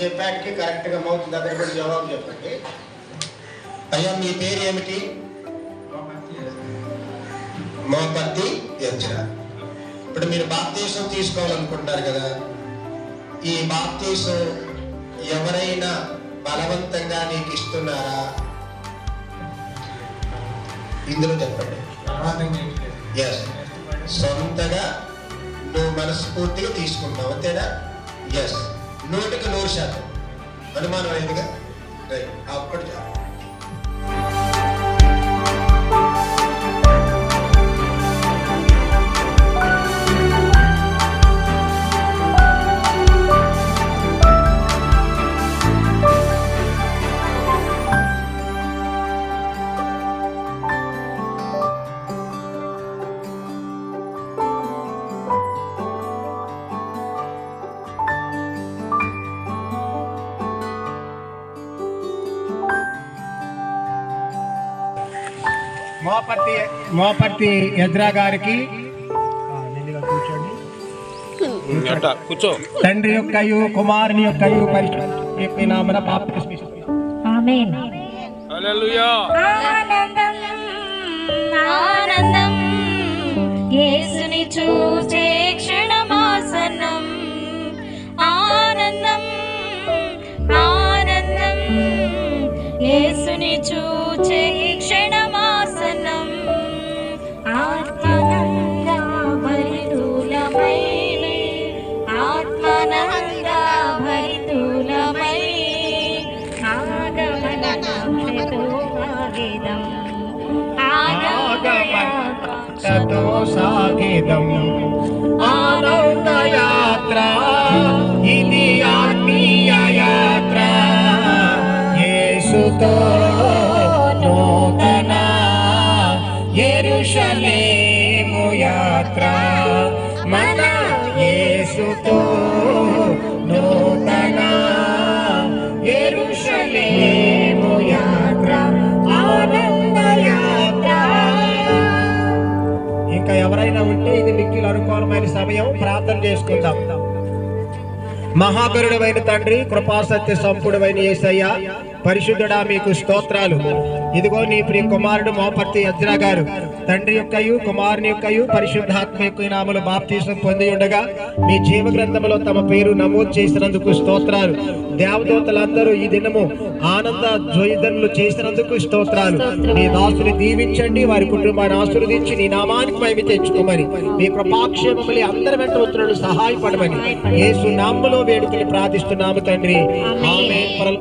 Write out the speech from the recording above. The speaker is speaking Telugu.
చెప్పానికి కరెక్ట్గా మౌత్ దగ్గర కూడా జవాబు చెప్పండి. అయ్యా మీ పేరు ఏమిటి? మోపర్తి ఎజ్రా. ఇప్పుడు మీరు బాప్తీసం తీసుకోవాలనుకుంటున్నారు కదా, ఈ బాప్తీసం ఎవరైనా బలవంతంగా నీకు ఇస్తున్నారా? ఇందులో చెప్పండి. ఎస్, సొంతగా నువ్వు మనస్ఫూర్తిగా తీసుకుంటావు అంతేనా? ఎస్, 100% అనుమానం అయిందిగా. రైట్, అప్పుడు మోపర్తి ఎజ్రా గారికి కూర్చో. తండ్రి యొక్కయు కుమారుని యొక్కయు పరిశుద్ధ నామమున బాప్తిస్మం. ఆమేన్. హల్లెలూయా. ఆనందం ఆనందం యేసుని చూసే క్షణమాసనం. ఆనందం ఆనందం యేసుని చూసే క్షణమాసనం. ఆత్మనంద భరితులమై ఆత్మనంద భరితులమై ఆగమనతో సాగిదం. ఆగమనతో సాగిదం. ఆనంద యాత్ర ఇది, ఆత్మీయ యాత్ర. యేసుతో నూతన యెరూషలేము యాత్ర. మన యేసుతో నూతన యెరూషలేము యాత్ర, ఆనంద యాత్ర. ఇంకా ఎవరైనా ఉంటే ఇది మిక్కిలి అనుకూలమైన సమయం, ప్రార్థన చేసుకుందాం. మహాకరుడైన తండ్రి, కృపాసత్య సంపూర్ణమైన యేసయ్య, పరిశుద్ధుడా మీకు స్తోత్రాలు. ఇదిగో నీ ప్రియ కుమారుడు మోపర్తి ఎజ్రా గారు తండ్రి యొక్కయు కుమారుని యొక్కయు పరిశుద్ధాత్మ యొక్క నామములో బాప్తీసం పొంది ఉండగా మీ జీవ గ్రంథములో తమ పేరు నమోదు చేసినందుకు స్తోత్రాలు. దేవదూతలందరూ ఈ దినము ఆనంద జోయిదనులు చేసినందుకు స్తోత్రాలు. నీ దాసుని దీవించండి, వారి కుటుంబాన్ని ఆశీర్వదించి నీ నామానికి మహిమ తెచ్చుకోమని, మీ కృపాక్షేమములు అందరి వెంట ఉత్తరులు సహాయపడమని యేసు నామములో వేడుకని ప్రార్థిస్తున్నాము తండ్రి. ఆమేన్.